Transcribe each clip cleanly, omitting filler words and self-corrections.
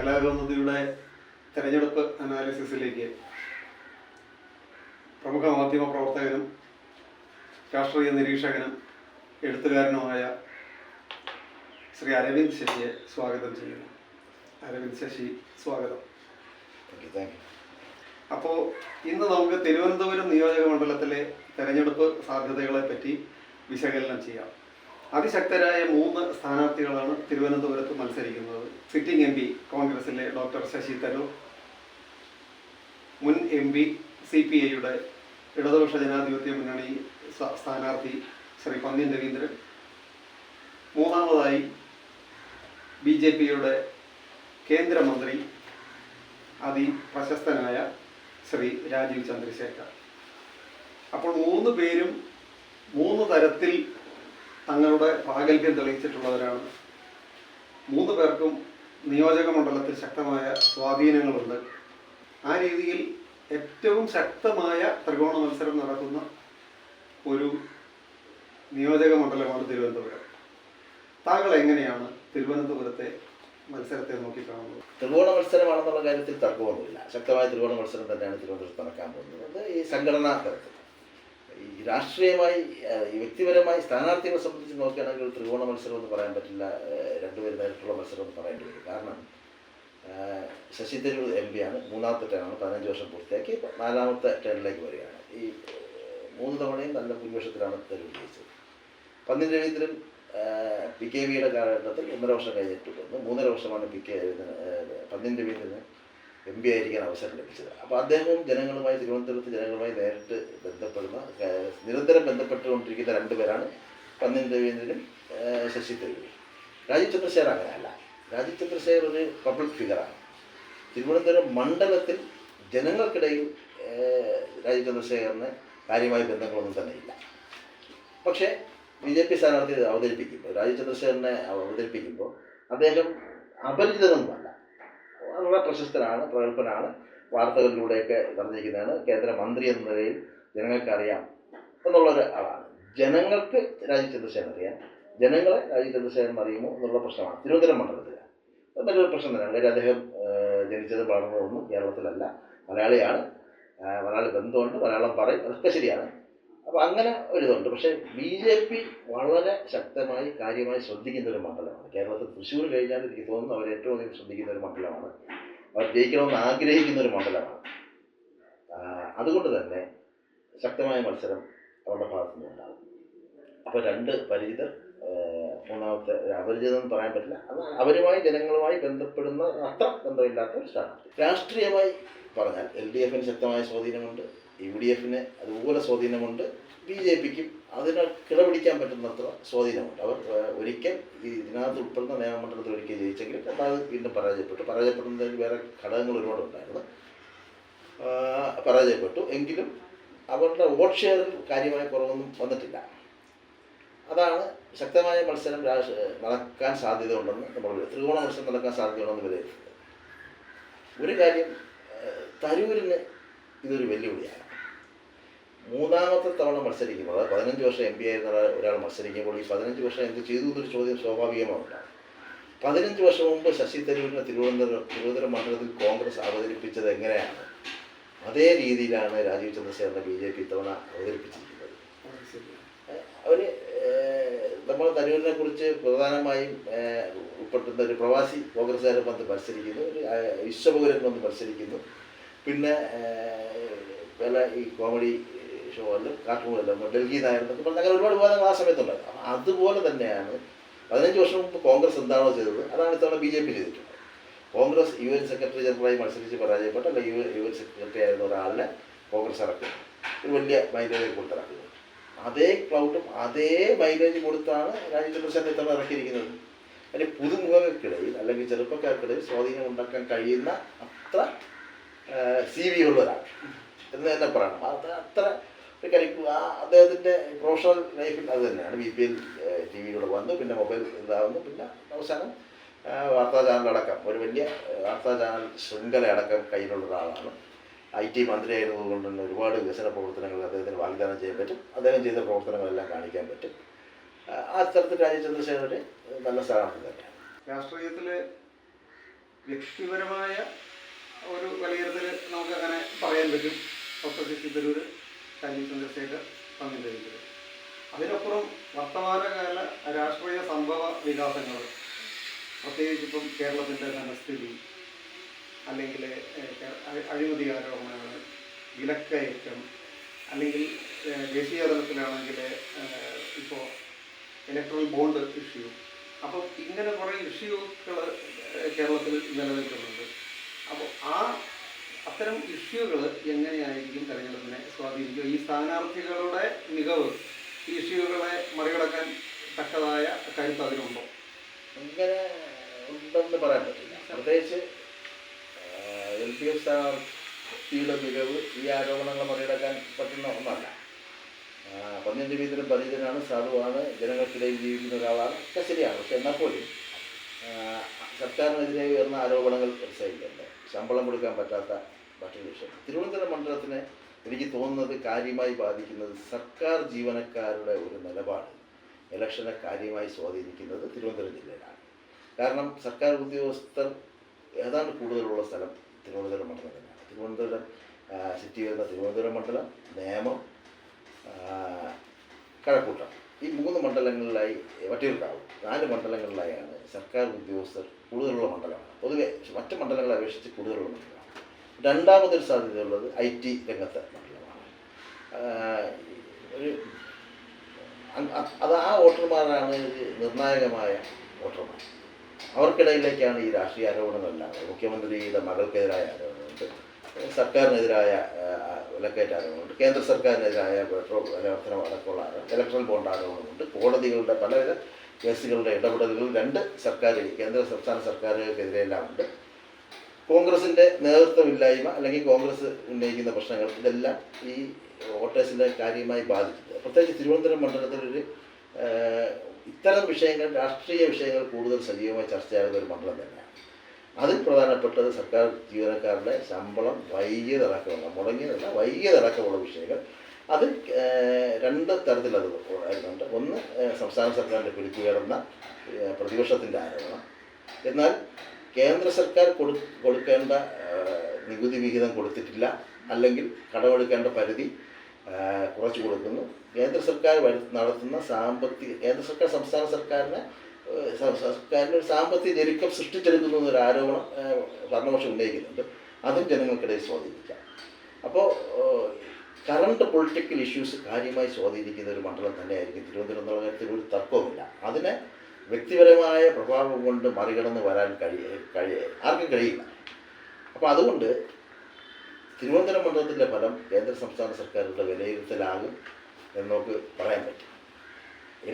കലാകൗമുദിയുടെ തെരഞ്ഞെടുപ്പ് അനാലിസിസിലേക്ക് പ്രമുഖ മാധ്യമ പ്രവർത്തകനും രാഷ്ട്രീയ നിരീക്ഷകനും എഴുത്തുകാരനുമായ ശ്രീ അരവിന്ദ് ശശിയെ സ്വാഗതം ചെയ്യുന്നു. അരവിന്ദ് ശശി, സ്വാഗതം. അപ്പോൾ ഇന്ന് നമുക്ക് തിരുവനന്തപുരം നിയോജക മണ്ഡലത്തിലെ തെരഞ്ഞെടുപ്പ് സാധ്യതകളെ പറ്റി വിശകലനം ചെയ്യാം. അതിശക്തരായ 3 സ്ഥാനാർത്ഥികളാണ് തിരുവനന്തപുരത്ത് മത്സരിക്കുന്നത്. സിറ്റിംഗ് എം പി കോൺഗ്രസിലെ ഡോക്ടർ ശശി തരൂർ, മുൻ എം പി CPIയുടെ ഇടതുപക്ഷ ജനാധിപത്യ മുന്നണി സ്ഥാനാർത്ഥി ശ്രീ പന്ന്യൻ രവീന്ദ്രൻ, മൂന്നാമതായി BJPയുടെ കേന്ദ്രമന്ത്രി അതിപ്രശസ്തനായ ശ്രീ രാജീവ് ചന്ദ്രശേഖർ. അപ്പോൾ 3 പേരും 3 തരത്തിൽ തങ്ങളുടെ പ്രാഗൽഭ്യം തെളിയിച്ചിട്ടുള്ളവരാണ്. 3 പേർക്കും നിയോജക മണ്ഡലത്തിൽ ശക്തമായ സ്വാധീനങ്ങളുണ്ട്. ആ രീതിയിൽ ഏറ്റവും ശക്തമായ ത്രികോണ മത്സരം നടക്കുന്ന ഒരു നിയോജക മണ്ഡലമാണ് തിരുവനന്തപുരം. താങ്കൾ എങ്ങനെയാണ് തിരുവനന്തപുരത്തെ മത്സരത്തെ നോക്കിക്കാണുന്നത്? ത്രികോണ മത്സരമാണെന്നുള്ള കാര്യത്തിൽ തർക്കമൊന്നുമില്ല. ശക്തമായ ത്രികോണ മത്സരം തന്നെയാണ് തിരുവനന്തപുരത്ത് നടക്കാൻ പോകുന്നത്. ഈ സംഘടനാ തലത്തിൽ, ഈ രാഷ്ട്രീയമായി, വ്യക്തിപരമായി സ്ഥാനാർത്ഥികളെ സംബന്ധിച്ച് നോക്കുകയാണെങ്കിൽ ത്രികോണ മത്സരം എന്ന് പറയാൻ പറ്റില്ല. രണ്ടുപേരും നേരിട്ടുള്ള മത്സരം എന്ന് പറയേണ്ടി വരും. കാരണം ശശി തരൂർ MP ആണ്, 3ാമത്തെ ടേണാണ്, 15 വർഷം പൂർത്തിയാക്കി 4ാമത്തെ ടേണിലേക്ക് വരികയാണ്. ഈ 3 തവണയും നല്ല ഭൂരിപക്ഷത്തിലാണ് തരൂർ ജയിച്ചത്. പന്ന്യൻ രവീന്ദ്രൻ PKVയുടെ കാലഘട്ടത്തിൽ 1.5 വർഷം കഴിഞ്ഞിട്ട് വന്നു. 3.5 വർഷമാണ് പന്ന്യൻ രവീന്ദ്രന് MP ആയിരിക്കാൻ അവസരം ലഭിച്ചത്. അപ്പോൾ അദ്ദേഹവും തിരുവനന്തപുരത്ത് ജനങ്ങളുമായി നേരിട്ട് ബന്ധപ്പെടുന്ന, നിരന്തരം ബന്ധപ്പെട്ടുകൊണ്ടിരിക്കുന്ന 2 പേരാണ് പന്ന്യൻ രവീന്ദ്രനും ശശി തരൂരും. രാജീവ് ചന്ദ്രശേഖർ അങ്ങനെയല്ല. രാജീവ് ചന്ദ്രശേഖർ ഒരു പബ്ലിക് ഫിഗറാണ്. തിരുവനന്തപുരം മണ്ഡലത്തിൽ ജനങ്ങൾക്കിടയിൽ രാജീവ് ചന്ദ്രശേഖറിന് കാര്യമായ ബന്ധങ്ങളൊന്നും തന്നെ ഇല്ല. പക്ഷേ BJP സ്ഥാനാർത്ഥി അവതരിപ്പിക്കുമ്പോൾ, രാജീവ് ചന്ദ്രശേഖരനെ അവതരിപ്പിക്കുമ്പോൾ അദ്ദേഹം അപരിചിതനൊന്നുമല്ല. വളരെ പ്രശസ്തനാണ്, പ്രഗത്ഭനാണ്, വാർത്തകളിലൂടെയൊക്കെ പറഞ്ഞിരിക്കുന്നതാണ്. കേന്ദ്രമന്ത്രി എന്ന നിലയിൽ ജനങ്ങൾക്കറിയാം എന്നുള്ളൊരു ആളാണ്. ജനങ്ങൾക്ക് രാജീവ് ചന്ദ്രശേഖരൻ അറിയാം, ജനങ്ങളെ രാജീവ് ചന്ദ്രശേഖരൻ അറിയുമോ എന്നുള്ള പ്രശ്നമാണ് തിരുവനന്തപുരം മണ്ഡലത്തിൽ. നല്ലൊരു പ്രശ്നം തന്നെയാണ്. കാര്യം അദ്ദേഹം ജനിച്ചത് വളർന്നതൊന്നും കേരളത്തിലല്ല, മലയാളിയാണ്, മലയാളി ബന്ധമുണ്ട്, മലയാളം പറയും, അതൊക്കെ ശരിയാണ്. അപ്പോൾ അങ്ങനെ ഒരിതുണ്ട്. പക്ഷേ BJP വളരെ ശക്തമായി കാര്യമായി ശ്രദ്ധിക്കുന്ന ഒരു മണ്ഡലമാണ്. കേരളത്തിൽ തൃശ്ശൂർ കഴിഞ്ഞാൽ എനിക്ക് തോന്നുന്നു അവർ ഏറ്റവും അധികം ശ്രദ്ധിക്കുന്ന ഒരു മണ്ഡലമാണ്. അവർ ജയിക്കണമെന്ന് ആഗ്രഹിക്കുന്ന ഒരു മണ്ഡലമാണ്. അതുകൊണ്ട് തന്നെ ശക്തമായ മത്സരം അവരുടെ ഭാഗത്തു നിന്നുണ്ടാകും. അപ്പോൾ 2 പരിചിതർ, 3ാമത്തെ അപരിചിതമെന്ന് പറയാൻ പറ്റില്ല. അത് അവരുമായി, ജനങ്ങളുമായി ബന്ധപ്പെടുന്ന അത്ര ബന്ധമില്ലാത്ത ഒരു സ്ഥാനാർത്ഥി. രാഷ്ട്രീയമായി പറഞ്ഞാൽ LDFന് ശക്തമായ സ്വാധീനമുണ്ട്, UDFന് അതുപോലെ സ്വാധീനമുണ്ട്, BJPക്കും അതിനെ കിടപിടിക്കാൻ പറ്റുന്നത്ര സ്വാധീനമുണ്ട്. അവർ ഒരിക്കൽ ഇതിനകത്ത് ഉൾപ്പെടുന്ന നിയമമണ്ഡലത്തിൽ ഒരിക്കൽ ജയിച്ചെങ്കിലും വീണ്ടും പരാജയപ്പെടുന്നതിന് വേറെ ഘടകങ്ങൾ ഒരുപാടുണ്ടായിരുന്നു. പരാജയപ്പെട്ടു എങ്കിലും അവരുടെ വോട്ട് ഷെയറിൽ കാര്യമായ കുറവൊന്നും വന്നിട്ടില്ല. അതാണ് ശക്തമായ മത്സരം നടക്കാൻ സാധ്യതയുണ്ടെന്ന് നമ്മൾ, ത്രികോണ മത്സരം നടക്കാൻ സാധ്യതയുണ്ടെന്ന് വിലയിരുത്തുന്നത്. ഒരു കാര്യം, തരൂരിന് ഇതൊരു വെല്ലുവിളിയാണ്. 3ാമത്തെ തവണ മത്സരിക്കുമ്പോൾ, 15 വർഷം MP ആയിരുന്ന ഒരാൾ മത്സരിക്കുമ്പോൾ ഈ 15 വർഷം എന്ത് ചെയ്തു എന്നൊരു ചോദ്യം സ്വാഭാവികമാണുണ്ടാകും. 15 വർഷം മുമ്പ് ശശി തരൂരിനെ തിരുവനന്തപുരം മണ്ഡലത്തിൽ കോൺഗ്രസ് അവതരിപ്പിച്ചത് എങ്ങനെയാണ്, അതേ രീതിയിലാണ് രാജീവ് ചന്ദ്രശേഖരനെ BJP ഇത്തവണ അവതരിപ്പിച്ചിരിക്കുന്നത്. അവർ നമ്മൾ തരൂരിനെ കുറിച്ച് പ്രധാനമായും ഉൾപ്പെടുന്ന ഒരു പ്രവാസി കോൺഗ്രസ്സുകാരെ വന്ന് മത്സരിക്കുന്നു, ഒരു വിശ്വപൗരൻ വന്ന് മത്സരിക്കുന്നു, പിന്നെ പല ഈ കോമഡി ഷോകളിലും കാർട്ടൂണിലും ഡൽഹി നായരെന്നൊക്കെ പറഞ്ഞാൽ അങ്ങനെ ഒരുപാട് വിവാദങ്ങൾ ആ സമയത്തുണ്ടായിരുന്നു. അപ്പം അതുപോലെ തന്നെയാണ് 15 വർഷം മുമ്പ് കോൺഗ്രസ് എന്താണോ ചെയ്തത് അതാണ് ഇത്തവണ BJP ചെയ്തിട്ടുള്ളത്. കോൺഗ്രസ് UN സെക്രട്ടറി ജനറലായി മത്സരിച്ച് പരാജയപ്പെട്ട, അല്ല UN സെക്രട്ടറി ആയിരുന്ന ഒരാളിനെ കോൺഗ്രസ് ഇറക്കുന്നു, ഒരു വലിയ മൈലേജ് കൊടുത്തിറക്കുന്നു. അതേ ക്ലൗട്ടും അതേ മൈലേജ് കൊടുത്താണ് രാജീവ് ചന്ദ്രശേഖരൻ ഇത്തവണ ഇറക്കിയിരിക്കുന്നത്. അതിന് പുതുമുഖങ്ങൾക്കിടയിൽ അല്ലെങ്കിൽ ചെറുപ്പക്കാർക്കിടയിൽ സ്വാധീനം ഉണ്ടാക്കാൻ കഴിയുന്ന അത്ര CV ഉള്ളവരാണ് എന്ന് തന്നെ പറയണം. അത്ര അദ്ദേഹത്തിൻ്റെ പ്രൊഫഷണൽ ലൈഫിൽ അത് തന്നെയാണ്. BPL TVയിലൂടെ വന്നു, പിന്നെ മൊബൈൽ ഇതാവുന്നു, പിന്നെ അവസാനം വാർത്താ ചാനലടക്കം ഒരു വലിയ വാർത്താ ചാനൽ ശൃംഖലയടക്കം കയ്യിലുള്ള ഒരാളാണ്. IT മന്ത്രിയായിരുന്നതുകൊണ്ട് തന്നെ ഒരുപാട് വികസന പ്രവർത്തനങ്ങൾ അദ്ദേഹത്തിന് വാഗ്ദാനം ചെയ്യാൻ പറ്റും. അദ്ദേഹം ചെയ്ത പ്രവർത്തനങ്ങളെല്ലാം കാണിക്കാൻ പറ്റും. ആ തരത്തിൽ രാജീവ് ചന്ദ്രശേഖരൻ നല്ല സ്ഥാനാർത്ഥി തന്നെയാണ്. രാഷ്ട്രീയത്തിൽ വ്യക്തിപരമായ ഒരു വിലയിരുത്തൽ നമുക്കങ്ങനെ പറയാൻ പറ്റും. ഡോക്ടർ ശശി തരൂർ, രാജീവ് ചന്ദ്രശേഖർ തമ്മിൽ. അതിനപ്പുറം വർത്തമാനകാല രാഷ്ട്രീയ സംഭവ വികാസങ്ങൾ, പ്രത്യേകിച്ച് ഇപ്പം കേരളത്തിൻ്റെ ധനസ്ഥിതി, അല്ലെങ്കിൽ അഴിമതി ആരോപണങ്ങൾ, വിലക്കയറ്റം, അല്ലെങ്കിൽ ദേശീയ തലത്തിലാണെങ്കിൽ ഇപ്പോൾ ഇലക്ട്രൽ ബോണ്ട് ഇഷ്യൂ. അപ്പോൾ ഇങ്ങനെ കുറേ ഇഷ്യൂകൾ കേരളത്തിൽ നിലനിൽക്കുന്നുണ്ട്. അപ്പോൾ അത്തരം ഇഷ്യൂകൾ എങ്ങനെയായിരിക്കും തെരഞ്ഞെടുപ്പിനെ സ്വാധീനിക്കുക? ഈ സ്ഥാനാർത്ഥികളുടെ മികവ് ഈ ഇഷ്യൂകളെ മറികടക്കാൻ തക്കതായ കരുത്ത് അതിനുണ്ടോ? ഇങ്ങനെ ഉണ്ടെന്ന് പറയാൻ പറ്റില്ല. പ്രത്യേകിച്ച് LDF സ്ഥാനാർത്ഥിയുടെ മികവ് ഈ ആരോപണങ്ങൾ മറികടക്കാൻ പറ്റുന്ന ഒന്നല്ല. പന്നിയൻ രവീന്ദ്രൻ പരിചിതനാണ്, സാധുവാണ്, ജനങ്ങൾക്കിടയിൽ ജീവിക്കുന്ന ഒരാളാണ്, ഒക്കെ ശരിയാണ്. പക്ഷെ എന്നാൽ പോലും സർക്കാരിനെതിരെ ഉയർന്ന ആരോപണങ്ങൾ സഹിക്കുന്നുണ്ട്. ശമ്പളം കൊടുക്കാൻ പറ്റാത്ത മറ്റൊരു വിഷയം. തിരുവനന്തപുരം മണ്ഡലത്തിനെ എനിക്ക് തോന്നുന്നത് കാര്യമായി ബാധിക്കുന്നത് സർക്കാർ ജീവനക്കാരുടെ ഒരു നിലപാട് ഇലക്ഷനെ കാര്യമായി സ്വാധീനിക്കുന്നത് തിരുവനന്തപുരം ജില്ലയിലാണ്. കാരണം സർക്കാർ ഉദ്യോഗസ്ഥർ ഏതാണ്ട് കൂടുതലുള്ള സ്ഥലം തിരുവനന്തപുരം മണ്ഡലം തന്നെയാണ്. തിരുവനന്തപുരം സിറ്റി വരുന്ന തിരുവനന്തപുരം മണ്ഡലം, നേമം, കഴക്കൂട്ടം, ഈ 3 മണ്ഡലങ്ങളിലായി, വട്ടിയൂർക്കാവ്, 4 മണ്ഡലങ്ങളിലായാണ് സർക്കാർ ഉദ്യോഗസ്ഥർ കൂടുതലുള്ള മണ്ഡലമാണ്. പൊതുവെ മറ്റ് മണ്ഡലങ്ങളെ അപേക്ഷിച്ച് കൂടുതലുള്ള മണ്ഡലമാണ്. രണ്ടാമതൊരു സാധ്യതയുള്ളത് IT രംഗത്തെ മണ്ഡലമാണ്. ആ വോട്ടർമാരാണ് നിർണായകമായ വോട്ടർമാർ. അവർക്കിടയിലേക്കാണ് ഈ രാഷ്ട്രീയ ആരോപണങ്ങളെല്ലാം. മുഖ്യമന്ത്രിയുടെ മകൾക്കെതിരായ ആരോപണമുണ്ട്, സർക്കാരിനെതിരായ വിലക്കയറ്റ ആരോപണമുണ്ട്, കേന്ദ്ര സർക്കാരിനെതിരായ പെട്രോൾ വില വർധന അടക്കമുള്ള ഇലക്ട്രൽ ബോണ്ട് ആരോപണമുണ്ട്, കോടതികളുടെ പലവിധ കേസുകളുടെ ഇടപെടലുകൾ 2 സർക്കാർ, കേന്ദ്ര സംസ്ഥാന സർക്കാരുകൾക്കെതിരെയെല്ലാം ഉണ്ട്. കോൺഗ്രസിൻ്റെ നേതൃത്വമില്ലായ്മ അല്ലെങ്കിൽ കോൺഗ്രസ് ഉന്നയിക്കുന്ന പ്രശ്നങ്ങൾ, ഇതെല്ലാം ഈ വോട്ടേഴ്സിനെ കാര്യമായി ബാധിച്ചിട്ടുണ്ട്. പ്രത്യേകിച്ച് തിരുവനന്തപുരം മണ്ഡലത്തിലൊരു ഇത്തരം വിഷയങ്ങൾ, രാഷ്ട്രീയ വിഷയങ്ങൾ കൂടുതൽ സജീവമായി ചർച്ചയാകുന്ന ഒരു മണ്ഡലം തന്നെയാണ്. അതിൽ പ്രധാനപ്പെട്ടത് സർക്കാർ ജീവനക്കാരുടെ ശമ്പളം വൈകിയതടക്കമുള്ള, മുടങ്ങിയതല്ല വൈകിയതടക്കമുള്ള വിഷയങ്ങൾ. അത് 2 തരത്തിൽ അത് ഉണ്ടായിരുന്നുണ്ട്. ഒന്ന്, സംസ്ഥാന സർക്കാരിൻ്റെ പിടിച്ചുകയറുന്ന പ്രതിപക്ഷത്തിൻ്റെ ആരോപണം. എന്നാൽ കേന്ദ്ര സർക്കാർ കൊടുക്കേണ്ട നികുതി വിഹിതം കൊടുത്തിട്ടില്ല, അല്ലെങ്കിൽ കടമെടുക്കേണ്ട പരിധി കുറച്ച് കൊടുക്കുന്നു. കേന്ദ്ര സർക്കാർ നടത്തുന്ന കേന്ദ്ര സർക്കാർ സംസ്ഥാന സർക്കാരിന് ഒരു സാമ്പത്തിക ഞെരുക്കം സൃഷ്ടിച്ചെടുക്കുന്നു എന്നൊരു ആരോപണം ഭരണപക്ഷം ഉന്നയിക്കുന്നുണ്ട്. അതും ജനങ്ങൾക്കിടയിൽ സ്വാധീനിക്കാം. അപ്പോൾ കറണ്ട് പൊളിറ്റിക്കൽ ഇഷ്യൂസ് കാര്യമായി സ്വാധീനിക്കുന്ന ഒരു മണ്ഡലം തന്നെയായിരിക്കും തിരുവനന്തപുരം എന്നുള്ള കാര്യത്തിൽ ഒരു തർക്കവുമില്ല. അതിനെ വ്യക്തിപരമായ പ്രഭാവം കൊണ്ട് മറികടന്ന് വരാൻ ആർക്കും കഴിയില്ല. അപ്പോൾ അതുകൊണ്ട് തിരുവനന്തപുരം മണ്ഡലത്തിൻ്റെ ഫലം കേന്ദ്ര സംസ്ഥാന സർക്കാരുകളുടെ വിലയിരുത്തലാകും എന്ന് നമുക്ക് പറയാൻ പറ്റും.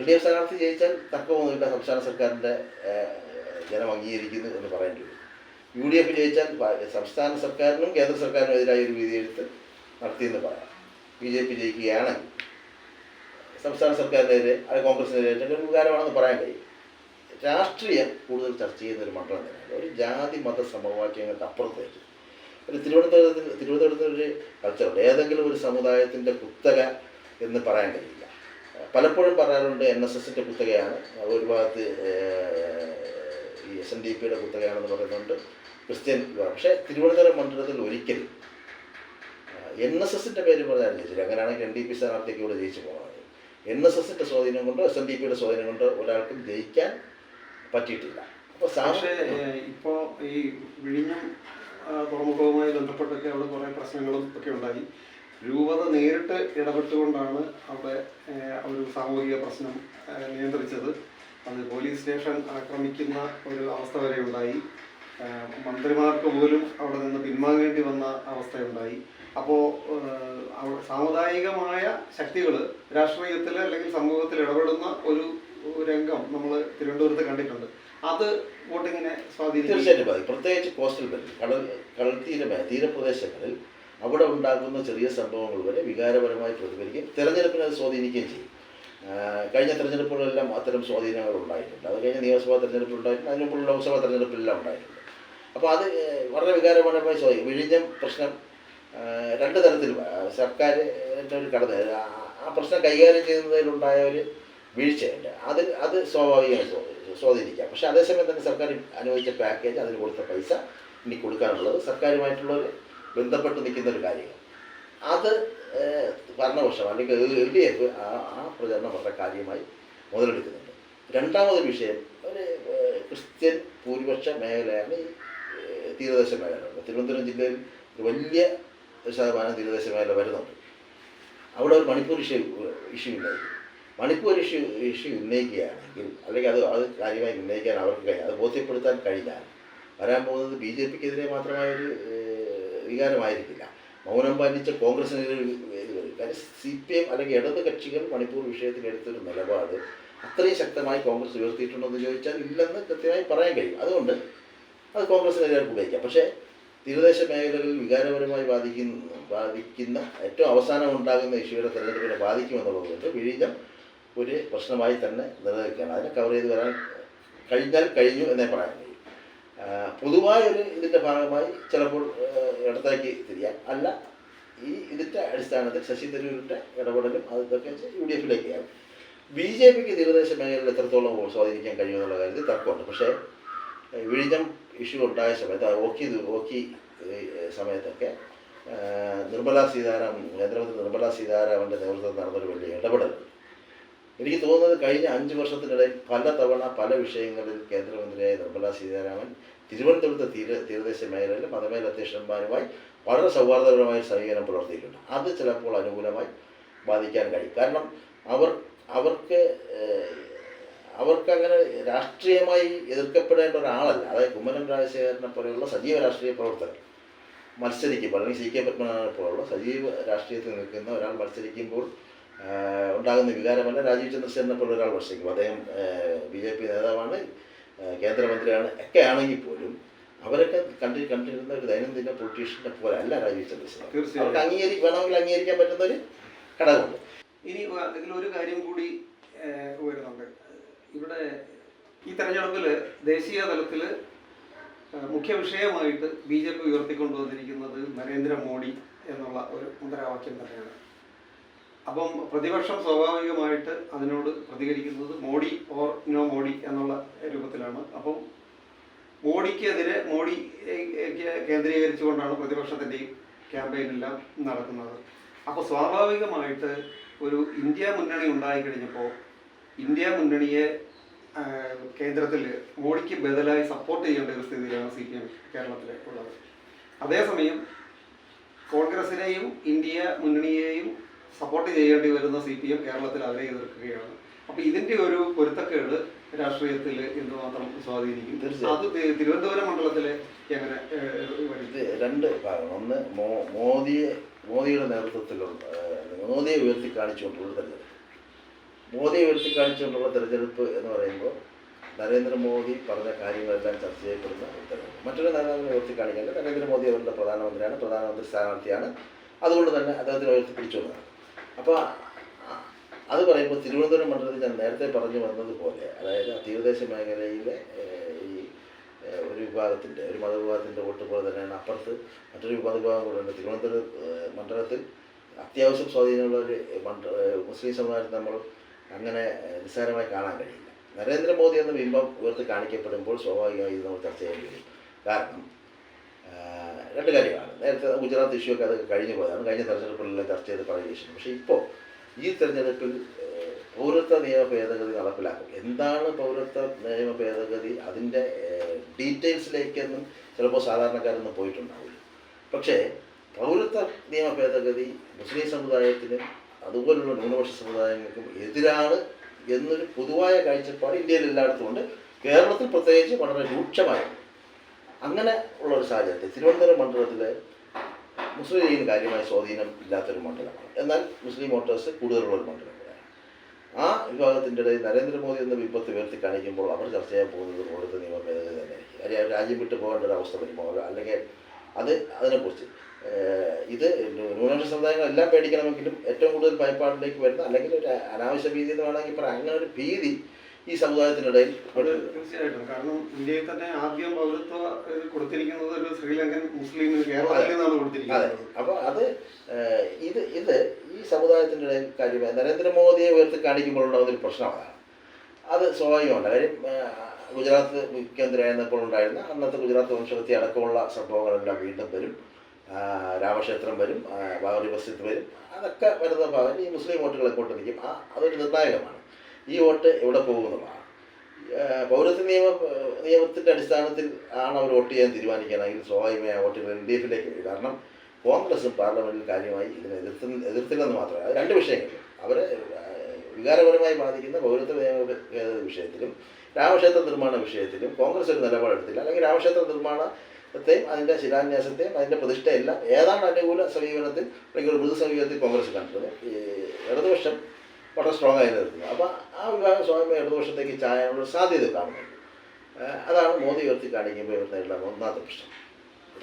LDF സ്ഥാനാർത്ഥി ജയിച്ചാൽ തർക്കമൊന്നുമില്ല, സംസ്ഥാന സർക്കാരിൻ്റെ ജനം അംഗീകരിക്കുന്നു എന്ന് പറയേണ്ടി വരും. UDF ജയിച്ചാൽ സംസ്ഥാന സർക്കാരിനും കേന്ദ്ര സർക്കാരിനും എതിരായ ഒരു വിധിയെഴുത്ത് നടത്തിയെന്ന് പറയാം. BJP ജയിക്കുകയാണെങ്കിൽ സംസ്ഥാന സർക്കാരിനെതിരെ അത് കോൺഗ്രസിനെതിരെ ഒരു വികാരമാണെന്ന് പറയാൻ കഴിയും. രാഷ്ട്രീയം കൂടുതൽ ചർച്ച ചെയ്യുന്ന ഒരു മണ്ഡലം തന്നെയാണ്. ഒരു ജാതി മത സമവാക്യങ്ങൾക്ക് അപ്പുറത്തേക്ക് ഒരു തിരുവനന്തപുരത്തൊരു കൾച്ചറുണ്ട്. ഏതെങ്കിലും ഒരു സമുദായത്തിൻ്റെ കുത്തക എന്ന് പറയാൻ കഴിയില്ല. പലപ്പോഴും പറയാറുണ്ട് NSSൻ്റെ കുത്തകയാണ്, ഒരു ഭാഗത്ത് ഈ SNDPയുടെ കുത്തകയാണെന്ന് പറയുന്നുണ്ട്, ക്രിസ്ത്യൻ. പക്ഷേ തിരുവനന്തപുരം മണ്ഡലത്തിൽ ഒരിക്കലും NSSൻ്റെ പേര് പറഞ്ഞാൽ ജയിച്ചില്ല. അങ്ങനെയാണെങ്കിൽ NDP സ്ഥാനാർത്ഥിക്ക് ഇവിടെ ജയിച്ചു പോകുന്നത്. NSSൻ്റെ സ്വാധീനം കൊണ്ടോ SNDPയുടെ സ്വാധീനം കൊണ്ടോ ഒരാൾക്കും ജയിക്കാൻ പറ്റിയിട്ടില്ല. അപ്പോൾ ഇപ്പോൾ ഈ വിഴിഞ്ഞം തുറമുഖവുമായി ബന്ധപ്പെട്ടൊക്കെ അവിടെ കുറേ പ്രശ്നങ്ങളും ഒക്കെ ഉണ്ടായി. രൂപത നേരിട്ട് ഇടപെട്ടുകൊണ്ടാണ് അവിടെ ഒരു സാമൂഹിക പ്രശ്നം നിയന്ത്രിച്ചത്. അത് പോലീസ് സ്റ്റേഷൻ ആക്രമിക്കുന്ന ഒരു അവസ്ഥ വരെ ഉണ്ടായി. മന്ത്രിമാർക്ക് പോലും അവിടെ നിന്ന് പിൻവാങ്ങേണ്ടി വന്ന അവസ്ഥയുണ്ടായി. അപ്പോൾ സാമുദായികമായ ശക്തികൾ രാഷ്ട്രീയത്തിൽ അല്ലെങ്കിൽ സമൂഹത്തിൽ ഇടപെടുന്ന ഒരു രംഗം നമ്മൾ തിരുവനന്തപുരത്ത് കണ്ടിട്ടുണ്ട്. അത് വോട്ടിങ്ങിനെ സ്വാധീനിക്കും. തീർച്ചയായിട്ടും ബാധിക്കും. പ്രത്യേകിച്ച് കോസ്റ്റൽ ബെൽറ്റ്, കടൽ തീരപ്രദേശങ്ങളിൽ അവിടെ ഉണ്ടാകുന്ന ചെറിയ സംഭവങ്ങൾ വരെ വികാരപരമായി പ്രതിഫലിക്കും. തെരഞ്ഞെടുപ്പിനെ അത് സ്വാധീനിക്കുകയും ചെയ്യും. കഴിഞ്ഞ തെരഞ്ഞെടുപ്പുകളെല്ലാം അത്തരം സ്വാധീനങ്ങൾ ഉണ്ടായിട്ടുണ്ട്. അത് കഴിഞ്ഞ നിയമസഭാ തെരഞ്ഞെടുപ്പിലുണ്ടായിട്ടുണ്ട്, അതിന് മുമ്പുള്ള ലോക്സഭാ തെരഞ്ഞെടുപ്പിലെല്ലാം ഉണ്ടായിട്ടുണ്ട്. അപ്പോൾ അത് വളരെ വികാരപരമായി സ്വാധീനിക്കും. വിഴിഞ്ഞം പ്രശ്നം 2 തരത്തിലും സർക്കാരിൻ്റെ ഒരു ആ പ്രശ്നം കൈകാര്യം ചെയ്യുന്നതിലുണ്ടായ ഒരു വീഴ്ചയുണ്ട്. അത് സ്വാഭാവികമായി സ്വാധീനിക്കാം. പക്ഷേ അതേസമയം തന്നെ സർക്കാർ അനുവദിച്ച പാക്കേജ്, അതിന് കൊടുത്ത പൈസ ഇനി കൊടുക്കാനുള്ളത് സർക്കാരുമായിട്ടുള്ളൊരു ബന്ധപ്പെട്ട് നിൽക്കുന്ന ഒരു കാര്യങ്ങൾ, അത് ഭരണപക്ഷം അല്ലെങ്കിൽ LDF ആ പ്രചരണം വളരെ കാര്യമായി മുതലെടുക്കുന്നുണ്ട്. രണ്ടാമതൊരു വിഷയം, ഒരു ക്രിസ്ത്യൻ ഭൂരിപക്ഷ മേഖലയാണ് ഈ തീരദേശ മേഖലകൾ. തിരുവനന്തപുരം ജില്ലയിൽ ഒരു വലിയ ശതമാനം തീരദേശ മേഖല വരുന്നുണ്ട്. അവിടെ ഒരു മണിപ്പൂർ ഇഷ്യൂ ഉന്നയിക്കും. മണിപ്പൂർ ഇഷ്യൂ ഉന്നയിക്കുകയാണെങ്കിൽ, അല്ലെങ്കിൽ അത് കാര്യമായി ഉന്നയിക്കാൻ അവർക്ക് കഴിയും, അത് ബോധ്യപ്പെടുത്താൻ കഴിഞ്ഞാൽ വരാൻ പോകുന്നത് BJPക്കെതിരെ മാത്രമായൊരു വികാരമായിരിക്കില്ല. മൗനം പാലിച്ച കോൺഗ്രസിനെതിരെ വരും. കാര്യം CPM അല്ലെങ്കിൽ ഇടത് കക്ഷികൾ മണിപ്പൂർ വിഷയത്തിൽ എടുത്തൊരു നിലപാട് അത്രയും ശക്തമായി കോൺഗ്രസ് ഉയർത്തിയിട്ടുണ്ടോ എന്ന് ചോദിച്ചാൽ ഇല്ലെന്ന് കൃത്യമായി പറയാൻ കഴിയും. അതുകൊണ്ട് അത് കോൺഗ്രസിനെതിരെ ഉപയോഗിക്കാം. പക്ഷേ തീരദേശ മേഖലകളിൽ വികാരപരമായി ബാധിക്കുന്ന ഏറ്റവും അവസാനം ഉണ്ടാകുന്ന ഇഷ്യൂവിനെ തെരഞ്ഞെടുപ്പിനെ ബാധിക്കുമെന്നുള്ളതുകൊണ്ട് വിഴിഞ്ഞം ഒരു പ്രശ്നമായി തന്നെ നിലനിൽക്കുകയാണ്. അതിനെ കവർ ചെയ്ത് വരാൻ കഴിഞ്ഞാൽ കഴിഞ്ഞു എന്നേ പറയാൻ കഴിയും. പൊതുവായൊരു ഇതിൻ്റെ ഭാഗമായി ചിലപ്പോൾ ഇടത്തേക്ക് തിരിയാം, അല്ല ഇതിൻ്റെ അടിസ്ഥാനത്തിൽ ശശി തരൂരിൻ്റെ ഇടപെടലും അതൊക്കെ UDFിലേക്കാകും. BJPക്ക് തീരദേശ മേഖലയിൽ എത്രത്തോളം സ്വാധീനിക്കാൻ കഴിയുമെന്നുള്ള കാര്യത്തിൽ തർക്കമുണ്ട്. പക്ഷേ വിഴിഞ്ഞം ഇഷ്യൂ ഉണ്ടായ സമയത്ത്, ഓക്കി സമയത്തൊക്കെ കേന്ദ്രമന്ത്രി നിർമ്മലാ സീതാരാമൻ്റെ നേതൃത്വത്തിൽ നടന്നൊരു വലിയ ഇടപെടലുണ്ട്. എനിക്ക് തോന്നുന്നത് കഴിഞ്ഞ 5 വർഷത്തിനിടയിൽ പല തവണ പല വിഷയങ്ങളിൽ കേന്ദ്രമന്ത്രിയായ നിർമ്മലാ സീതാരാമൻ തിരുവനന്തപുരത്തെ തീരദേശ മേഖലയിലെ മതമേലധ്യക്ഷന്മാരുമായി വളരെ സൗഹാർദ്ദപരമായ സമീപനം പുലർത്തിയിട്ടുണ്ട്. അത് ചിലപ്പോൾ അനുകൂലമായി ബാധിക്കാൻ കഴിയും. കാരണം അവർക്കങ്ങനെ രാഷ്ട്രീയമായി എതിർക്കപ്പെടേണ്ട ഒരാളല്ല. അതായത് കുമ്മനം രാജശേഖരനെ പോലെയുള്ള സജീവ രാഷ്ട്രീയ പ്രവർത്തകർ മത്സരിക്കുമ്പോൾ, അല്ലെങ്കിൽ CK പത്മനാഭനെ പോലുള്ള സജീവ രാഷ്ട്രീയത്തിൽ നിൽക്കുന്ന ഒരാൾ മത്സരിക്കുമ്പോൾ ഉണ്ടാകുന്ന വികാരമല്ല രാജീവ് ചന്ദ്രശേഖരനെ പോലെ ഒരാൾ മത്സരിക്കും. അദ്ദേഹം BJP നേതാവാണ്, കേന്ദ്രമന്ത്രിയാണ്, ഒക്കെ ആണെങ്കിൽ പോലും അവരൊക്കെ കണ്ടിരുന്ന ഒരു ദൈനംദിന പൊളിറ്റീഷ്യനെ പോലെ അല്ല രാജീവ് ചന്ദ്രശേഖരൻ. അവർക്ക് വേണമെങ്കിൽ അംഗീകരിക്കാൻ പറ്റുന്ന ഒരു ഘടകമുണ്ട്. ഇനി ഇതിലൊരു കാര്യം കൂടി വരുന്നുണ്ട്. ഇവിടെ ഈ തെരഞ്ഞെടുപ്പിൽ ദേശീയ തലത്തിൽ മുഖ്യ വിഷയമായിട്ട് BJP ഉയർത്തിക്കൊണ്ടുവന്നിരിക്കുന്നത് നരേന്ദ്രമോദി എന്നുള്ള ഒരു മുദ്രാവാക്യം തന്നെയാണ്. അപ്പം പ്രതിപക്ഷം സ്വാഭാവികമായിട്ട് അതിനോട് പ്രതികരിക്കുന്നത് മോഡി ഓർ നോ മോഡി എന്നുള്ള രൂപത്തിലാണ്. അപ്പം മോഡിക്കെതിരെ, മോഡി കേന്ദ്രീകരിച്ചുകൊണ്ടാണ് പ്രതിപക്ഷത്തിൻ്റെയും ക്യാമ്പയിനെല്ലാം നടക്കുന്നത്. അപ്പോൾ സ്വാഭാവികമായിട്ട് ഒരു ഇന്ത്യ മുന്നണി ഉണ്ടായിക്കഴിഞ്ഞപ്പോൾ ഇന്ത്യ മുന്നണിയെ കേന്ദ്രത്തിൽ മോഡിക്ക് ബദലായി സപ്പോർട്ട് ചെയ്യേണ്ട ഒരു സ്ഥിതിയിലാണ് CPM കേരളത്തിൽ ഉള്ളത്. അതേസമയം കോൺഗ്രസിനെയും ഇന്ത്യ മുന്നണിയെയും സപ്പോർട്ട് ചെയ്യേണ്ടി വരുന്ന CPM കേരളത്തിൽ അവരെ എതിർക്കുകയാണ്. അപ്പോൾ ഇതിൻ്റെ ഒരു പൊരുത്തക്കേട് രാഷ്ട്രീയത്തിൽ എന്തുമാത്രം സ്വാധീനിക്കും? അത് തിരുവനന്തപുരം മണ്ഡലത്തിൽ എങ്ങനെ ഇത് രണ്ട് ഭാഗം. ഒന്ന് മോദിയുടെ നേതൃത്വത്തിലുള്ള മോദിയെ ഉയർത്തി കാണിച്ചുകൊണ്ടുള്ള തെരഞ്ഞെടുപ്പ്. മോദിയെ ഉയർത്തി കാണിച്ചുകൊണ്ടുള്ള തെരഞ്ഞെടുപ്പ് എന്ന് പറയുമ്പോൾ നരേന്ദ്രമോദി പറഞ്ഞ കാര്യങ്ങളെല്ലാം ചർച്ച ചെയ്യപ്പെടുന്ന തെരഞ്ഞെടുപ്പ്. മറ്റൊരു നേതാവിനെ ഉയർത്തി കാണിക്കാതെ നരേന്ദ്രമോദി അവരുടെ പ്രധാനമന്ത്രിയാണ്, പ്രധാനമന്ത്രി സ്ഥാനാർത്ഥിയാണ്, അതുകൊണ്ട് തന്നെ അദ്ദേഹത്തിന് ഉയർത്തി പിടിച്ചുകൊണ്ടാണ്. അപ്പോൾ അത് പറയുമ്പോൾ തിരുവനന്തപുരം മണ്ഡലത്തിൽ ഞാൻ നേരത്തെ പറഞ്ഞു വന്നതുപോലെ, അതായത് തീരദേശ മേഖലയിലെ ഈ ഒരു വിഭാഗത്തിൻ്റെ, ഒരു മതവിഭാഗത്തിൻ്റെ വോട്ട് പോലെ തന്നെയാണ് അപ്പുറത്ത് മറ്റൊരു മതവിഭാഗം കൂടെ ഉണ്ട്. തിരുവനന്തപുരം മണ്ഡലത്തിൽ അത്യാവശ്യം സ്വാധീനമുള്ള ഒരു മുസ്ലിം സമുദായത്തെ നമ്മൾ അങ്ങനെ നിസ്സാരമായി കാണാൻ കഴിയില്ല. നരേന്ദ്രമോദി എന്ന ബിംബം ഉയർത്തി കാണിക്കപ്പെടുമ്പോൾ സ്വാഭാവികമായി ഇത് നമ്മൾ ചർച്ച ചെയ്യേണ്ടി വരും. കാരണം രണ്ട് കാര്യമാണ്. നേരത്തെ ഗുജറാത്ത് ഇഷ്യൂ ഒക്കെ അത് കഴിഞ്ഞു പോയതാണ്, കഴിഞ്ഞ തെരഞ്ഞെടുപ്പുകളിലെല്ലാം ചർച്ച ചെയ്ത് പറയുകയും. പക്ഷേ ഇപ്പോൾ ഈ തെരഞ്ഞെടുപ്പിൽ പൗരത്വ നിയമ ഭേദഗതി നടപ്പിലാക്കും. എന്താണ് പൗരത്വ നിയമ ഭേദഗതി, അതിൻ്റെ ഡീറ്റെയിൽസിലേക്കൊന്നും ചിലപ്പോൾ സാധാരണക്കാരൊന്നും പോയിട്ടുണ്ടാവില്ല. പക്ഷേ പൗരത്വ നിയമ ഭേദഗതി മുസ്ലിം സമുദായത്തിനും അതുപോലുള്ള ന്യൂനപക്ഷ സമുദായങ്ങൾക്കും എതിരാണ് എന്നൊരു പൊതുവായ കാഴ്ചപ്പാട് ഇന്ത്യയിൽ എല്ലായിടത്തും ഉണ്ട്. കേരളത്തിൽ പ്രത്യേകിച്ച് വളരെ രൂക്ഷമായിരുന്നു. അങ്ങനെ ഉള്ളൊരു സാഹചര്യത്തിൽ തിരുവനന്തപുരം മണ്ഡലത്തിൽ മുസ്ലിം ലീഗിന് കാര്യമായ സ്വാധീനം ഇല്ലാത്തൊരു മണ്ഡലമാണ്. എന്നാൽ മുസ്ലിം വോട്ടേഴ്സ് കൂടുതലുള്ളൊരു മണ്ഡലം കൂടെയാണ്. ആ വിഭാഗത്തിൻ്റെ ഇടയിൽ നരേന്ദ്രമോദി എന്ന വിപത്ത് ഉയർത്തി കാണിക്കുമ്പോൾ അവർ ചർച്ച ചെയ്യാൻ പോകുന്നത് പൗരത്വ നിയമ ഭേദഗതി തന്നെയായിരിക്കും. കാര്യം രാജ്യം വിട്ടു പോകേണ്ട ഒരു അവസ്ഥ വരുമോ, അല്ലെങ്കിൽ അതിനെക്കുറിച്ച് ഇത് ന്യൂനപക്ഷ സമുദായങ്ങളെല്ലാം പേടിക്കണമെങ്കിലും ഏറ്റവും കൂടുതൽ ഭയപ്പാടിലേക്ക് വരുന്ന, അല്ലെങ്കിൽ ഒരു അനാവശ്യ ഭീതി എന്ന് വേണമെങ്കിൽ പറയാം, അങ്ങനെ ഒരു ഭീതി ഈ സമുദായത്തിനിടയിൽ. തീർച്ചയായിട്ടും. കാരണം ഇന്ത്യയിൽ തന്നെ ആദ്യം പൗരത്വ കൊടുത്തിരിക്കുന്നത് ഒരു ശ്രീലങ്കൻ മുസ്ലിമിന് കേരളത്തിൽ നിന്നാണ് കൊടുത്തിരിക്കുന്നത്. അപ്പോൾ അത് ഇത് ഈ സമുദായത്തിൻ്റെ ഇടയിൽ കാര്യമായി നരേന്ദ്രമോദിയെ ഉയർത്തി കാണിക്കുമ്പോൾ ഉണ്ടാകുന്നൊരു പ്രശ്നമാണ്. അത് സ്വാഭാവികമല്ല. കാര്യം ഗുജറാത്ത് മുഖ്യമന്ത്രിയായിരുന്നപ്പോൾ ഉണ്ടായിരുന്ന അന്നത്തെ ഗുജറാത്ത് വംശഹത്യ അടക്കമുള്ള സംഭവങ്ങളെല്ലാം വീണ്ടും വരും. രാമക്ഷേത്രം വരും, ബാബറി മസ്ജിദ് വരും. അതൊക്കെ വരുന്ന ഭാഗം ഈ മുസ്ലിം വോട്ടുകൾ എങ്ങോട്ട് നിൽക്കും, അതൊരു നിർണായകമാണ്. ഈ വോട്ട് എവിടെ പോകുന്നതാണ്. പൗരത്വ നിയമത്തിൻ്റെ അടിസ്ഥാനത്തിൽ ആണ് അവർ വോട്ട് ചെയ്യാൻ തീരുമാനിക്കുകയാണെങ്കിൽ സ്വാഭാവികമായി ആ വോട്ടുകൾ LDF-ലേക്ക് വരും. കാരണം കോൺഗ്രസും പാർലമെൻറ്റിൽ കാര്യമായി ഇതിനെ എതിർത്തില്ലെന്ന് മാത്രമേ. അത് രണ്ട് വിഷയങ്ങൾ അവരെ വികാരപരമായി ബാധിക്കുന്ന പൗരത്വ നിയമ വിഷയത്തിലും രാമക്ഷേത്ര നിർമ്മാണ വിഷയത്തിലും കോൺഗ്രസ് ഒരു നിലപാടെടുത്തില്ല. അല്ലെങ്കിൽ രാമക്ഷേത്ര നിർമ്മാണത്തെയും അതിൻ്റെ ശിലാന്യാസത്തെയും അതിൻ്റെ പ്രതിഷ്ഠയെല്ലാം ഏതാണ്ട് അനുകൂല സമീപനത്തിൽ അല്ലെങ്കിൽ ഒരു മൃദു സമീപനത്തിൽ കോൺഗ്രസ് കണ്ടിരുന്നു. ഈ ഇടതുപക്ഷം വളരെ സ്ട്രോങ് ആയി നിൽക്കുന്നു. അപ്പോൾ ആ വിഭാഗം സ്വാഭാവിക ഇടതുപക്ഷത്തേക്ക് ചായാനുള്ള സാധ്യത കാണുന്നുണ്ട്. അതാണ് മോദി ഉയർത്തി കാണിക്കുമ്പോൾ ഇവർ നേരിടുന്ന ഒന്നാമത്തെ പ്രശ്നം.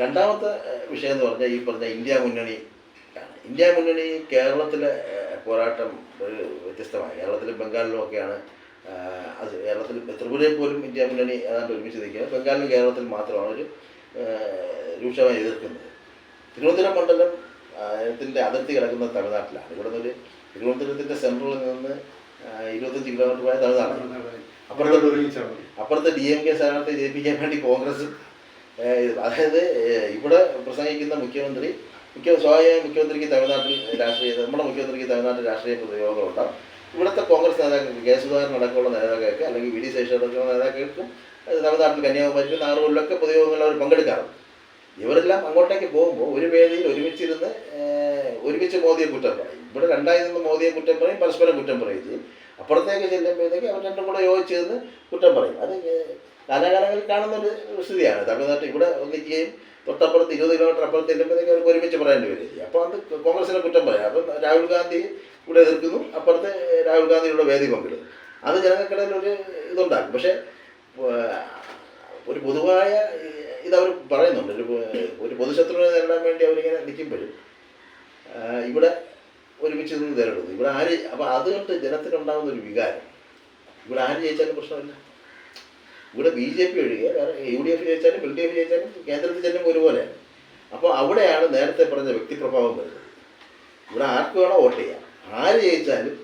രണ്ടാമത്തെ വിഷയം എന്ന് പറഞ്ഞാൽ ഈ പറഞ്ഞ ഇന്ത്യ മുന്നണി ആണ്. ഇന്ത്യ മുന്നണി കേരളത്തിലെ പോരാട്ടം ഒരു വ്യത്യസ്തമായി. കേരളത്തിലും ബംഗാളിലും ഒക്കെയാണ് അത്. കേരളത്തിൽ ത്രിപുരയിൽ പോലും ഇന്ത്യ മുന്നണി ഏതാണ്ട് ഒരുമിച്ച് നിൽക്കുന്നത്. ബംഗാളിലും കേരളത്തിൽ മാത്രമാണ് ഒരു രൂക്ഷമായി എതിർക്കുന്നത്. തിരുവനന്തപുരം മണ്ഡലം ത്തിൻ്റെ അതിർത്തി കിടക്കുന്നത് തമിഴ്നാട്ടിലാണ്. ഇവിടെ നിന്നൊരു തിരുവനന്തപുരത്തിൻ്റെ സെൻട്രലിൽ നിന്ന് 25 കിലോമീറ്റർ പോയ തമിഴ്നാടാണ്. അപ്പുറത്തെ DMK സ്ഥാനാർത്ഥിയെ ജയിപ്പിക്കാൻ വേണ്ടി കോൺഗ്രസും അതായത് ഇവിടെ പ്രസംഗിക്കുന്ന സ്വാഭാവികമായി മുഖ്യമന്ത്രിക്ക് തമിഴ്നാട്ടിൽ നമ്മുടെ മുഖ്യമന്ത്രിക്ക് തമിഴ്നാട്ടിൽ രാഷ്ട്രീയ പ്രതിയോഗങ്ങളുണ്ടാകും. ഇവിടുത്തെ കോൺഗ്രസ് നേതാക്കൾക്ക് കെ സുധാകരൻ അടക്കമുള്ള നേതാക്കൾക്ക് അല്ലെങ്കിൽ VD ശേഷി അടക്കമുള്ള നേതാക്കൾക്കും തമിഴ്നാട്ടിൽ കന്യാകുമാരിക്കും നാഗൂരിലൊക്കെ പൊതുയോഗങ്ങളിൽ അവർ പങ്കെടുക്കാറുണ്ട്. ഇവരെല്ലാം അങ്ങോട്ടേക്ക് പോകുമ്പോൾ ഒരു വേദിയിൽ ഒരുമിച്ച് മോദിയെ കുറ്റം പറയും. ഇവിടെ രണ്ടായി നിന്ന് മോദിയെ കുറ്റം പറയും, പരസ്പരം കുറ്റം പറയും ചെയ്യും. അപ്പുറത്തേക്ക് ചെല്ലുമ്പോഴത്തേക്ക് അവർ രണ്ടും കൂടെ യോജിച്ച് നിന്ന് കുറ്റം പറയും. അത് കാലാകാലങ്ങളിൽ കാണുന്നൊരു സ്ഥിതിയാണ്. തമിഴ്നാട്ടിൽ ഇവിടെ ഒന്നിക്കുകയും തൊട്ടപ്പുറത്ത് 20 കിലോമീറ്റർ അപ്പുറത്ത് ചെല്ലുമ്പോഴത്തേക്ക് അവർക്ക് ഒരുമിച്ച് പറയേണ്ടി വരിക. അപ്പോൾ അത് കോൺഗ്രസിനെ കുറ്റം പറയാം. അപ്പം രാഹുൽ ഗാന്ധി ഇവിടെ എതിർക്കുന്നു, അപ്പുറത്ത് രാഹുൽ ഗാന്ധിയുടെ വേദി പങ്കിടുന്നു. അത് ജനങ്ങൾക്കിടയിൽ ഒരു ഇതുണ്ടാക്കും. പക്ഷേ ഒരു പൊതുവായ ഇതവർ പറയുന്നുണ്ട്. ഒരു പൊതുശത്രുവിനെ നേരിടാൻ വേണ്ടി അവരിങ്ങനെ നിൽക്കുമ്പോഴും ഇവിടെ ഒരുമിച്ച് നിന്ന് നേരിടുന്നു. ഇവിടെ ആര് അപ്പോൾ അതുകൊണ്ട് ജനത്തിനുണ്ടാകുന്ന ഒരു വികാരം, ഇവിടെ ആര് ജയിച്ചാലും പ്രശ്നമില്ല. ഇവിടെ BJP ഒഴികെ വേറെ UDF ജയിച്ചാലും LDF ജയിച്ചാലും കേന്ദ്രത്തിൽ ചെല്ലുമ്പോൾ ഒരുപോലെയാണ്. അപ്പോൾ അവിടെയാണ് നേരത്തെ പറഞ്ഞ വ്യക്തിപ്രഭാവം വരുന്നത്. ഇവിടെ ആർക്ക് വേണോ വോട്ട് ചെയ്യാം. ആര് ജയിച്ചാലും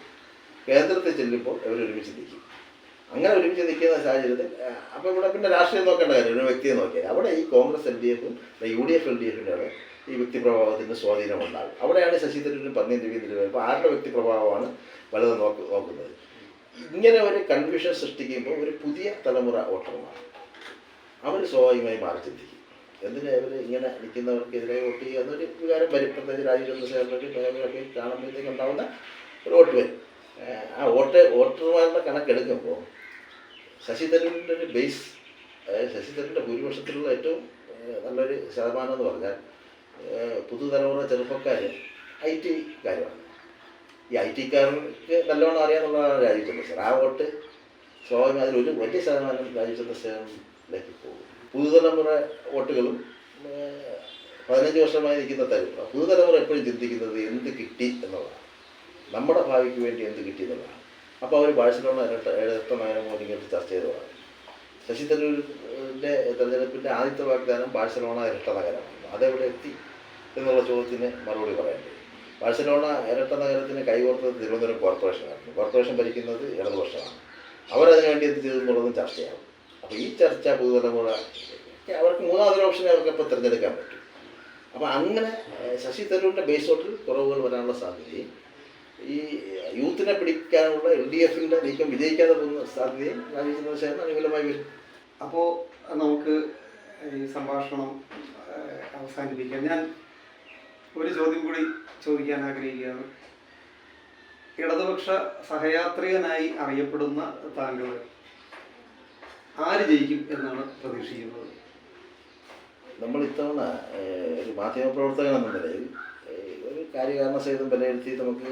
കേന്ദ്രത്തിൽ ചെല്ലുമ്പോൾ അവർ ഒരുമിച്ച് നിൽക്കും. അങ്ങനെ ഒരുമിച്ച് നിൽക്കുന്ന സാഹചര്യത്തിൽ അപ്പോൾ ഇവിടെ പിന്നെ രാഷ്ട്രീയം നോക്കേണ്ട കാര്യം, ഒരു വ്യക്തിയെ നോക്കിയാൽ അവിടെ ഈ കോൺഗ്രസ് LDF-ഉം UDF LDF-ൻ്റെ ഈ വ്യക്തിപ്രഭാവത്തിന് സ്വാധീനമുണ്ടാകും. അവിടെയാണ് ശശി തരൂരിനും പന്നിയും രവീന്ദ്രനും ഇപ്പോൾ ആരുടെ വ്യക്തിപ്രഭാവമാണ് പലതും നോക്കുന്നത്. ഇങ്ങനെ ഒരു കൺഫ്യൂഷൻ സൃഷ്ടിക്കുമ്പോൾ ഒരു പുതിയ തലമുറ വോട്ടർമാർ അവർ സ്വാഭാവികമായി മാറി ചിന്തിക്കും. എന്തിനാ അവർ ഇങ്ങനെ നിൽക്കുന്നവർക്കെതിരെ വോട്ട് ചെയ്യുക എന്നൊരു വികാരം വരും. പ്രത്യേകിച്ച് രാജീവ് ചന്ദ്രശേഖരനൊക്കെ കാണുമ്പോഴത്തേക്ക് ഉണ്ടാകുന്ന ഒരു വോട്ട് വരും. ആ വോട്ടർമാരുടെ കണക്കെടുക്കുമ്പോൾ ശശി തരൂരിൻ്റെ ഒരു ബേസ്, ശശി തരൂരിൻ്റെ ഭൂരിപക്ഷത്തിലുള്ള ഏറ്റവും നല്ലൊരു ശതമാനം എന്ന് പറഞ്ഞാൽ പുതുതലമുറ ചെറുപ്പക്കാർ IT-കാരുമാണ്. ഈ IT-കാർക്ക് നല്ലോണം അറിയാമെന്നുള്ളതാണ് രാജീവ് ചന്ദ്രശേഖരൻ. ആ വോട്ട് സ്വാഭാവികം അതിലൊരു വലിയ ശതമാനം രാജീവ് ചന്ദ്രശേഖരനിലേക്ക് പോകും. പുതുതലമുറ വോട്ടുകളും 15 വർഷമായി നിൽക്കുന്ന തലമുറ, പുതുതലമുറ എപ്പോഴും ചിന്തിക്കുന്നത് എന്ത് കിട്ടി എന്നുള്ളതാണ്, നമ്മുടെ ഭാവിക്ക് വേണ്ടി എന്ത് കിട്ടി എന്നുള്ളതാണ്. അപ്പോൾ അവർ ബാഴ്സലോണ ഇരട്ട നഗരം ഇങ്ങനത്തെ ചർച്ച ചെയ്തതാണ്. ശശി തരൂരിൻ്റെ തെരഞ്ഞെടുപ്പിൻ്റെ ആദ്യത്തെ വാഗ്ദാനം ബാഴ്സലോണ ഇരട്ട നഗരമാണ്. അതെവിടെ എത്തി എന്നുള്ള ചോദ്യത്തിന് മറുപടി പറയേണ്ടത്. ബാഴ്സലോണ ഇരട്ട നഗരത്തിന് കൈകോർത്തത് തിരുവനന്തപുരം കോർപ്പറേഷനാണ്. കോർപ്പറേഷൻ ഭരിക്കുന്നത് ഇടതുപക്ഷമാണ്. അവരതിനു വേണ്ടി എന്ത് ചെയ്തെന്നുള്ളതും ചർച്ചയാകും. അപ്പോൾ ഈ ചർച്ച പുതുതലമുറ അവർക്ക് മൂന്നാമതൊരു ഓപ്ഷനെ അവർക്കിപ്പോൾ തിരഞ്ഞെടുക്കാൻ പറ്റും. അപ്പോൾ അങ്ങനെ ശശി തരൂരിൻ്റെ ബേസ് വോട്ടിൽ കുറവുകൾ വരാനുള്ള സാധ്യതയും ഈ യൂത്തിനെ പിടിക്കാനുള്ള LDF-ൻ്റെ നീക്കം വിജയിക്കാതെ പോകുന്ന സാധ്യതയും രാജീവ് ചന്ദ്രശേഖരൻ അനുകൂലമായി വരും. അപ്പോൾ നമുക്ക് ഈ സംഭാഷണം അവസാനിപ്പിക്കാം. ഞാൻ ഒരു ചോദ്യം കൂടി ചോദിക്കാൻ ആഗ്രഹിക്കുകയാണ്. ഇടതുപക്ഷ സഹയാത്രികനായി അറിയപ്പെടുന്ന താങ്കൾ ആര് ജയിക്കും എന്നാണ് പ്രതീക്ഷിക്കുന്നത്? നമ്മൾ ഇത്തവണ ഒരു മാധ്യമപ്രവർത്തകൻ എന്ന നിലയിൽ ഒരു കാര്യകാരണ സഹിതം വിലയിരുത്തി നമുക്ക്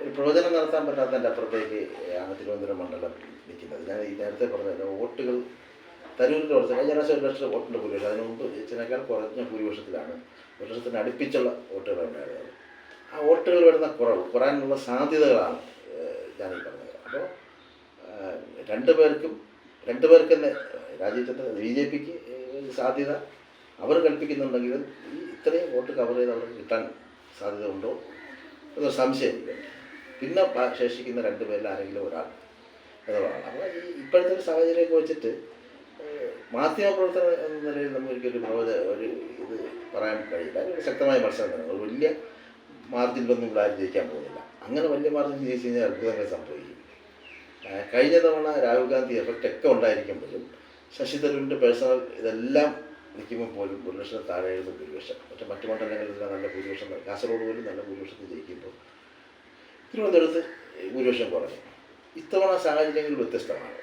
ഒരു പ്രവചനം നടത്താൻ പറ്റാത്തതിൻ്റെ അപ്പുറത്തേക്ക് ആണ് തിരുവനന്തപുരം മണ്ഡലം നിൽക്കുന്നത്. ഞാൻ ഈ നേരത്തെ പറഞ്ഞ വോട്ടുകൾ തരൂരിൻ്റെ കുറച്ച് കഴിഞ്ഞ പ്രാവശ്യം 1 ലക്ഷം വോട്ടിൻ്റെ ഭൂരിപക്ഷം, അതിന് മുമ്പ് ജയിച്ചതിനേക്കാൾ കുറഞ്ഞ ഭൂരിപക്ഷത്തിലാണ് 1 ലക്ഷത്തിന് അടുപ്പിച്ചുള്ള വോട്ടുകൾ ഉണ്ടായത്. ആ വോട്ടുകൾ വരുന്ന കുറയാനുള്ള സാധ്യതകളാണ് ഞാനീ പറഞ്ഞത്. അപ്പോൾ രണ്ടുപേർക്ക് തന്നെ രാജീവ് ചന്ദ്ര BJP-ക്ക് സാധ്യത അവർ കൽപ്പിക്കുന്നുണ്ടെങ്കിലും ഈ ഇത്രയും വോട്ട് കവർ ചെയ്ത് അവർക്ക് കിട്ടാൻ സാധ്യത ഉണ്ടോ എന്നൊരു സംശയമില്ല. പിന്നെ ശേഷിക്കുന്ന 2 പേരിൽ ആരെങ്കിലും ഒരാൾ എന്നുള്ളതാണ്. അപ്പോൾ ഈ ഇപ്പോഴത്തെ ഒരു സാഹചര്യമൊക്കെ വെച്ചിട്ട് മാധ്യമപ്രവർത്തനം എന്ന നിലയിൽ നമുക്കൊരു ഒരു ഇത് പറയാൻ കഴിയില്ല. ഒരു ശക്തമായ മത്സരം തന്നെ, ഒരു വലിയ മാർജിനിലൊന്നും ഇവിടെ ആരും ജയിക്കാൻ പോകുന്നില്ല. അങ്ങനെ വലിയ മാർജിൻ ജയിച്ചു കഴിഞ്ഞാൽ അത്ഭുതങ്ങൾ സംഭവിക്കും. കഴിഞ്ഞ തവണ രാഹുൽ ഗാന്ധി എഫക്റ്റ് ഒക്കെ ഉണ്ടായിരിക്കുമ്പോഴും ശശി തരൂരിൻ്റെ പേഴ്സണൽ ഇതെല്ലാം നിൽക്കുമ്പോൾ പോലും 1 ലക്ഷത്തിന് താഴെയായിരുന്നു ഭൂരിപക്ഷം. മറ്റു മണ്ഡലങ്ങളിലെല്ലാം നല്ല ഭൂരിപക്ഷം, കാസർഗോഡ് പോലും നല്ല ഭൂരിപക്ഷത്തിൽ ജയിക്കുമ്പോൾ തിരുവനന്തപുരത്ത് ഭൂരിപക്ഷം കുറഞ്ഞു. ഇത്തവണ സാഹചര്യങ്ങൾ വ്യത്യസ്തമാണ്.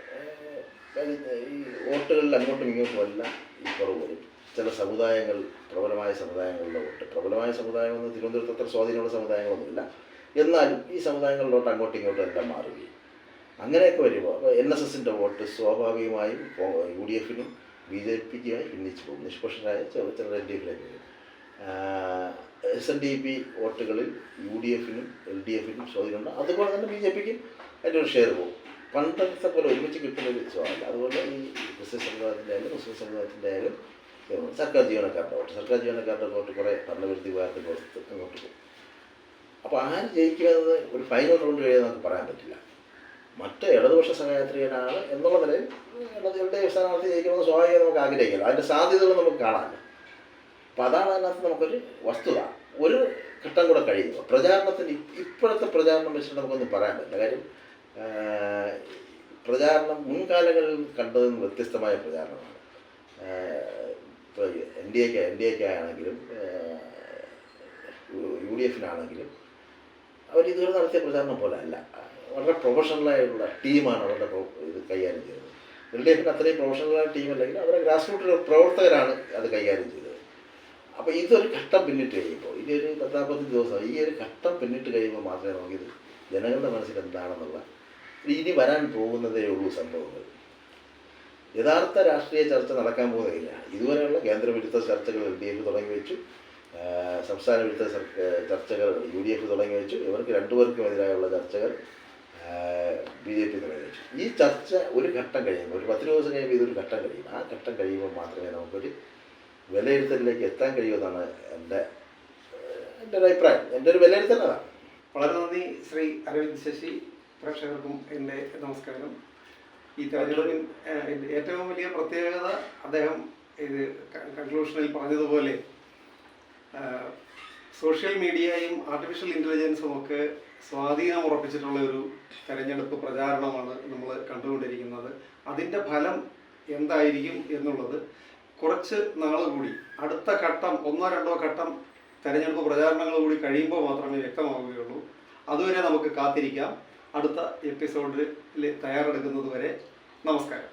ഈ വോട്ടുകളിൽ അങ്ങോട്ടും ഇങ്ങോട്ടുമെല്ലാം ഈ കുറവ് വരും. ചില സമുദായങ്ങൾ, പ്രബലമായ സമുദായങ്ങളുടെ വോട്ട്, പ്രബലമായ സമുദായങ്ങളൊന്നും തിരുവനന്തപുരത്ത് അത്ര സ്വാധീനമുള്ള സമുദായങ്ങളൊന്നുമില്ല, എന്നാലും ഈ സമുദായങ്ങളിലോട്ട് അങ്ങോട്ടും ഇങ്ങോട്ടും എല്ലാം മാറുകയും അങ്ങനെയൊക്കെ വരുമ്പോൾ NSSൻ്റെ വോട്ട് സ്വാഭാവികമായും UDFനും BJPക്കുമായി ഭിന്നിച്ചു പോകും. നിഷ്പക്ഷരായ ചില LDFിലേക്ക് വരും. SNDP വോട്ടുകളിൽ UDFനും LDFനും സ്വാധീനമുണ്ട്. അതുപോലെ തന്നെ BJPക്കും അതിൻ്റെ ഒരു ഷെയർ പോകും. പണ്ടത്തെ പോലെ ഒരുമിച്ച് കിട്ടുന്നൊരു സ്വാധീനം. അതുപോലെ ഈ ക്രിസ്ത്യൻ സമുദായത്തിൻ്റെ ആയാലും മുസ്ലിം സമുദായത്തിൻ്റെ ആയാലും സർക്കാർ ജീവനക്കാരുടെ വോട്ട് കുറേ ഭരണവിരുദ്ധ വിഭാഗത്തിൽ പുറത്ത് അങ്ങോട്ട് പോകും. അപ്പോൾ ആര് ജയിക്കുന്നത് ഒരു ഫൈനൽ റൗണ്ട് കഴിയാൻ നമുക്ക് പറയാൻ പറ്റില്ല. മറ്റ് ഇടതുപക്ഷ സഹയാത്രികനാണ് എന്നുള്ള നിലയിൽ LDF സ്ഥാനാർത്ഥി ജയിക്കണമെന്ന് സ്വാഭാവികം നമുക്ക് ആഗ്രഹിക്കാം. അതിൻ്റെ സാധ്യതകൾ നമുക്ക് കാണാമല്ലോ. അപ്പോൾ അതാണ് അതിനകത്ത് നമുക്കൊരു വസ്തുത. ഒരു ഘട്ടം കൂടെ കഴിയുമ്പോൾ പ്രചാരണത്തിന് ഇപ്പോഴത്തെ പ്രചാരണം വെച്ചിട്ട് നമുക്കൊന്നും പറയാൻ പറ്റില്ല. കാര്യം പ്രചാരണം മുൻകാലങ്ങളിൽ കണ്ടതിന് വ്യത്യസ്തമായ പ്രചാരണമാണ്. ഇപ്പോൾ NDA ആണെങ്കിലും UDFനാണെങ്കിലും അവരിതുവരെ നടത്തിയ പ്രചാരണം പോലെ അല്ല. വളരെ പ്രൊഫഷണലായുള്ള ടീമാണ് അവരുടെ ഇത് കൈകാര്യം ചെയ്തത്. LDFന് അത്രയും പ്രൊഫഷണലായ ടീമല്ലെങ്കിൽ അവരുടെ ഗ്രാസ് റൂട്ട് പ്രവർത്തകരാണ് അത് കൈകാര്യം ചെയ്തത്. അപ്പോൾ ഇതൊരു ഘട്ടം പിന്നിട്ട് കഴിയുമ്പോൾ, ഇനി ഒരു 10-15 ദിവസം ഈ ഒരു ഘട്ടം പിന്നിട്ട് കഴിയുമ്പോൾ മാത്രമേ നമുക്കിത് ജനങ്ങളുടെ മനസ്സിൽ എന്താണെന്നുള്ള ഇനി വരാൻ പോകുന്നതേ ഉള്ളൂ സംഭവങ്ങൾ. യഥാർത്ഥ രാഷ്ട്രീയ ചർച്ച നടക്കാൻ പോകുന്നില്ല. ഇതുവരെയുള്ള കേന്ദ്രവിരുദ്ധ ചർച്ചകൾ LDF തുടങ്ങി വെച്ചു, സംസ്ഥാന വിരുദ്ധ ചർച്ചകൾ UDF തുടങ്ങി വെച്ചു, ഇവർക്ക് രണ്ടുപേർക്കും എതിരായുള്ള ചർച്ചകൾ BJP തുടങ്ങി വെച്ചു. ഈ ചർച്ച ഒരു ഘട്ടം കഴിയുമ്പോൾ, ഒരു 10 ദിവസം കഴിയുമ്പോൾ ഇതൊരു ഘട്ടം കഴിയും. ആ ഘട്ടം കഴിയുമ്പോൾ മാത്രമേ നമുക്കൊരു വിലയിരുത്തലിലേക്ക് എത്താൻ കഴിയുമെന്നാണ് എൻ്റെ ഒരു അഭിപ്രായം. എൻ്റെ ഒരു വിലയിരുത്തലാണ്. വളരെ നന്ദി ശ്രീ അരവിന്ദ് ശശി. പ്രേക്ഷകർക്കും എൻ്റെ നമസ്കാരം. ഈ തെരഞ്ഞെടുപ്പിൽ ഏറ്റവും വലിയ പ്രത്യേകത അദ്ദേഹം ഇത് കൺക്ലൂഷനിൽ പറഞ്ഞതുപോലെ സോഷ്യൽ മീഡിയയും ആർട്ടിഫിഷ്യൽ ഇൻ്റലിജൻസും ഒക്കെ സ്വാധീനം ഉറപ്പിച്ചിട്ടുള്ള ഒരു തെരഞ്ഞെടുപ്പ് പ്രചാരണമാണ് നമ്മൾ കണ്ടുകൊണ്ടിരിക്കുന്നത്. അതിൻ്റെ ഫലം എന്തായിരിക്കും എന്നുള്ളത് കുറച്ച് നാൾ കൂടി, അടുത്ത ഘട്ടം 1-2 ഘട്ടം തെരഞ്ഞെടുപ്പ് പ്രചാരണങ്ങൾ കൂടി കഴിയുമ്പോൾ മാത്രമേ വ്യക്തമാവുകയുള്ളൂ. അതുവരെ നമുക്ക് കാത്തിരിക്കാം. അടുത്ത എപ്പിസോഡിൽ തയ്യാറെടുക്കുന്നത് വരെ നമസ്കാരം.